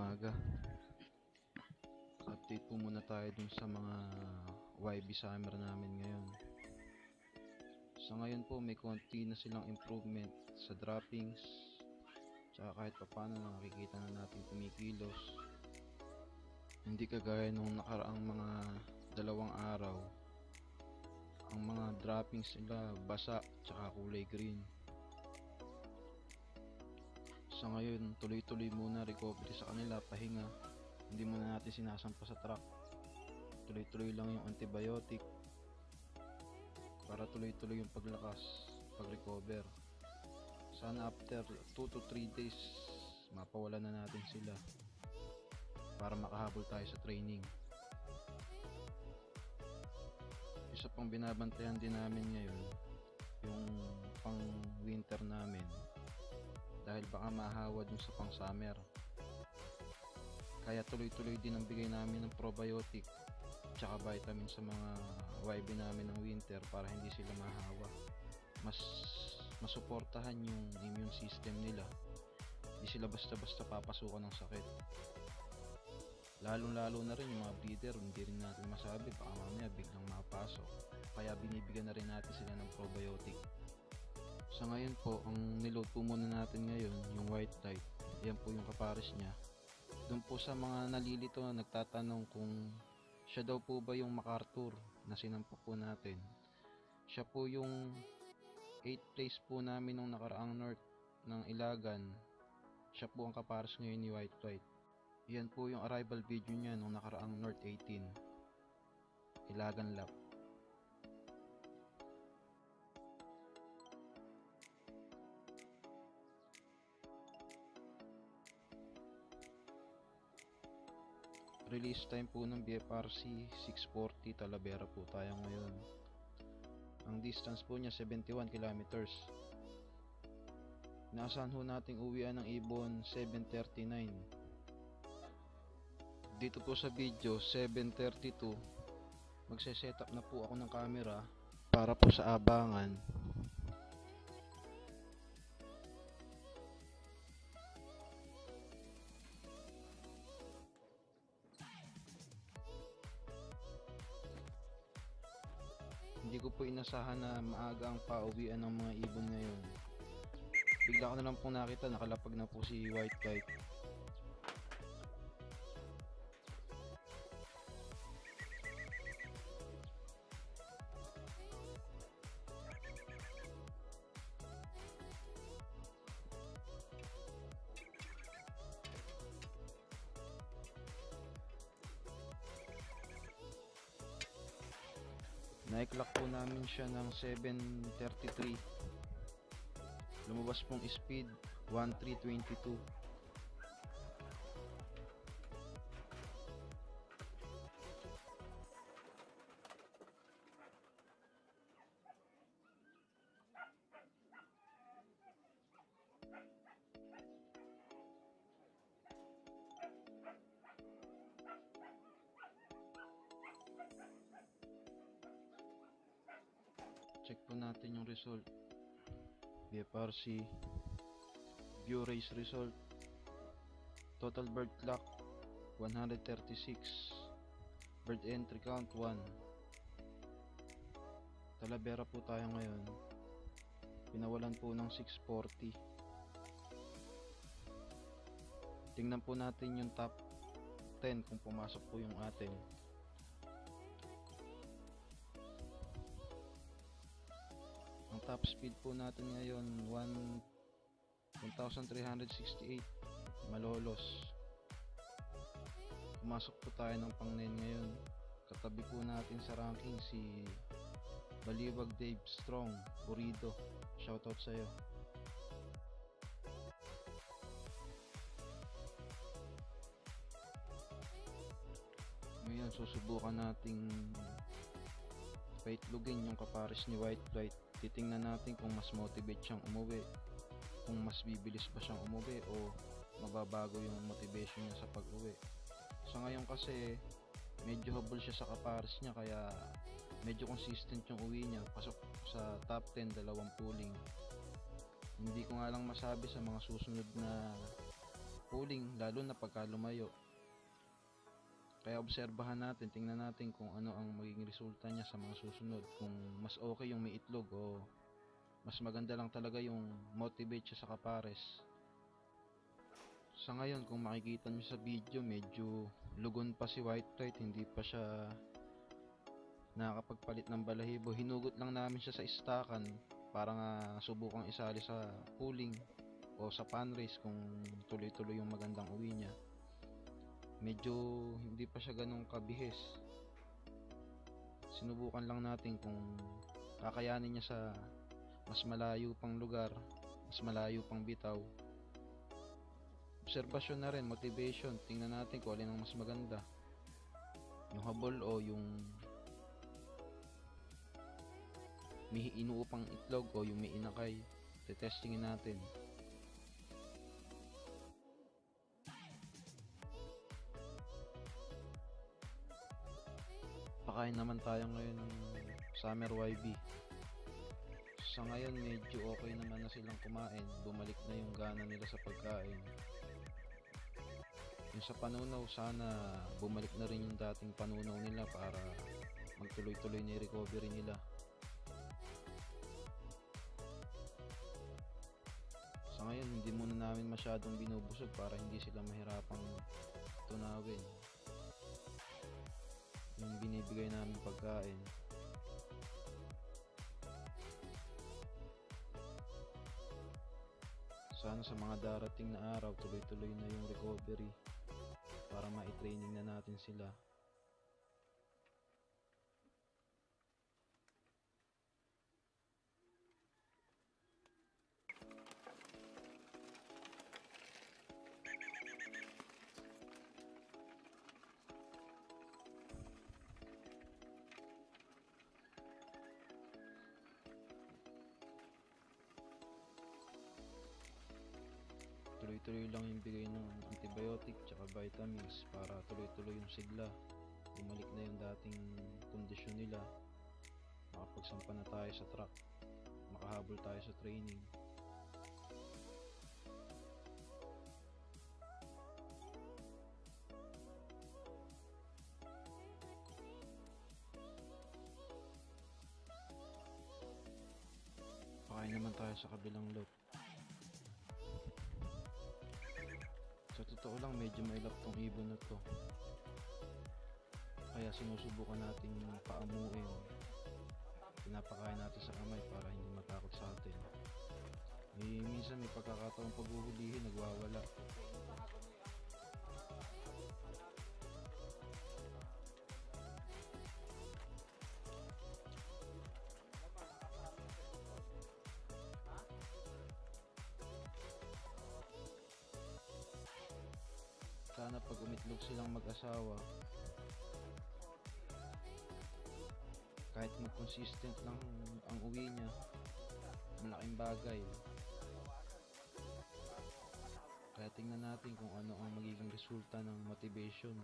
umaga. Update po muna tayo dun sa mga YB summer namin ngayon. Sa ngayon po may konti na silang improvement sa droppings, tsaka kahit paano nakikita na natin kumikilos. Hindi kagaya nung nakaraang mga dalawang araw, ang mga droppings nila basa tsaka kulay green. Sa ngayon, tuloy-tuloy muna recovery sa kanila, pahinga. Hindi muna natin sinasampa sa truck. Tuloy-tuloy lang yung antibiotic para tuloy-tuloy yung paglakas, pag-recover. Sana after 2 to 3 days, mapawala na natin sila para makahabol tayo sa training. Isa pang binabantayan din namin ngayon, yung pang winter namin. Dahil baka mahawa dun sa pang summer. Kaya tuloy-tuloy din ang bigay namin ng probiotic tsaka vitamin sa mga YB namin ng winter para hindi sila mahawa. Mas masuportahan yung immune system nila. Hindi sila basta-basta papasukan ng sakit. Lalong-lalo na rin yung mga breeder, hindi rin natin masabi, baka mamaya biglang mapasok. Kaya binibigyan na rin natin sila ng probiotic. Sa ngayon po, ang niload po muna natin ngayon, yung white light. Yan po yung kapares niya. Doon po sa mga nalilito na nagtatanong kung siya daw po ba yung MacArthur na sinampok po natin. Siya po yung 8th place po namin nung nakaraang North ng Ilagan. Siya po ang kapares ngayon ni white light. Yan po yung arrival video niya nung nakaraang North 18 Ilagan lap. Release time po ng BFRC 640 Talavera po tayo ngayon. Ang distance po niya 71 kilometers. Naasahan ho nating uwian ng ibon 7:39. Dito po sa video 7:32 magse-setup na po ako ng camera para po sa abangan. Hindi ko po inasahan na maaga ang pauwian ng mga ibon ngayon. Bigla ko na lang po nakita, nakalapag na po si white light. Na-clock po namin siya ng 7:33. Lumabas pong speed 1322. Check po natin yung result. BFRC view race result. Total bird clock 136. Bird entry count 1. Talavera po tayo ngayon. Pinawalan po ng 640. Tingnan po natin yung top 10 kung pumasok po yung atin. Ang top speed po natin ngayon 1368 malolos. Pumasok po tayo ng pang 9 ngayon. Katabi po natin sa ranking si Baliwag Dave Strong Burido. Shoutout sa'yo. Ngayon susubukan nating paitlogin yung kapares ni white light. Titingnan natin kung mas motivate siyang umuwi, kung mas bibilis ba siyang umuwi o mababago yung motivation niya sa pag-uwi. Sa ngayon kasi medyo habol siya sa kapares niya, kaya medyo consistent yung uwi niya. Pasok sa top 10, dalawang pooling. Hindi ko nga lang masabi sa mga susunod na pulling, lalo na pagka lumayo. Kaya obserbahan natin, tingnan natin kung ano ang magiging resulta niya sa mga susunod, kung mas okay yung may itlog o mas maganda lang talaga yung motivate siya sa kapares. Sa ngayon, kung makikita nyo sa video, medyo lugon pa si White, hindi pa siya nakakapagpalit ng balahibo. Hinugot lang namin siya sa istakan para nga subukang isali sa pulling o sa pan race kung tuloy-tuloy yung magandang uwi niya. Medyo hindi pa siya ganun kabihis. Sinubukan lang natin kung kakayanin niya sa mas malayo pang lugar, mas malayo pang bitaw. Obserbasyon na rin, motivation. Tingnan natin kung alin ang mas maganda, yung habol o yung may inuupang itlog o yung may inakay. Tetestingin natin. Pakain naman tayo ngayon ng Summer YB. Sa ngayon medyo okay naman na silang kumain, bumalik na yung gana nila sa pagkain. Yung sa panunaw, sana bumalik na rin yung dating panunaw nila para magtuloy-tuloy na yung recovery nila. Sa ngayon hindi muna namin masyadong binubusog para hindi sila mahirapang tunawin yung binibigay namin pagkain. Sana sa mga darating na araw tuloy-tuloy na yung recovery para ma-training na natin sila. Tuloy-tuloy lang yung bigay ng antibiotic tsaka vitamins para tuloy-tuloy yung sigla. Bumalik na yung dating kondisyon nila. Makapagsampa na tayo sa track. Makahabol tayo sa training. Pakain naman tayo sa kabilang lot. Sa totoo lang, medyo mailap tong ibon na to. Kaya sinusubukan natin paamuin. Pinapakain natin sa kamay para hindi matakot sa atin. Minsan may pagkakataong paghuhulihin, nagwawala. Sana pag umitlog silang mag-asawa, kahit mag-consistent lang ang uwi niya, malaking bagay. Kaya tingnan natin kung ano ang magiging resulta ng motivation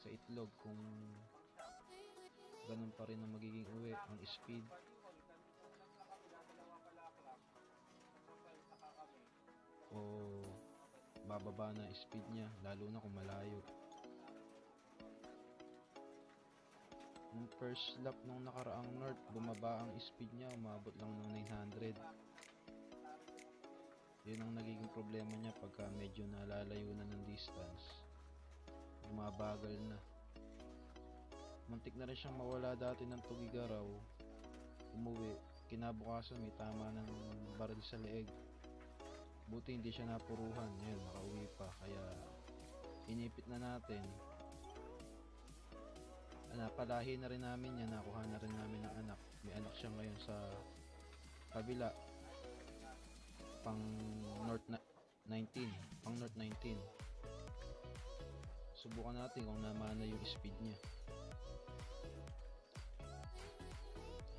sa itlog, kung ganun pa rin ang magiging uwi, ang speed. O bababa na speed niya, lalo na kung malayo. Nung first lap nung nakaraang north, bumaba ang speed niya, umabot lang ng 900. Yun ang nagiging problema niya pagka medyo nalalayo na ng distance. Bumabagal na. Muntik na rin siyang mawala dati ng Tugigaraw. Umuwi, kinabukasan may tama ng baril sa leeg. Buti hindi siya napuruhan. Yun, nakauwi pa. Kaya inipit na natin. Napalahi na rin namin yan. Nakuha na rin namin ng anak. May anak siya ngayon sa kabila. Pang North 19. Pang North 19. Subukan natin kung namana yung speed niya.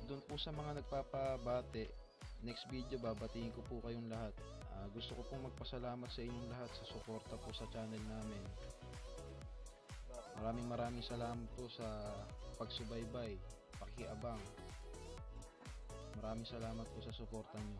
Doon po sa mga nagpapabate, next video babatiin ko po kayong lahat. Gusto ko pong magpasalamat sa inyong lahat sa suporta po sa channel namin. Maraming salamat po sa pagsubaybay, pakiabang. Maraming salamat po sa suporta nyo.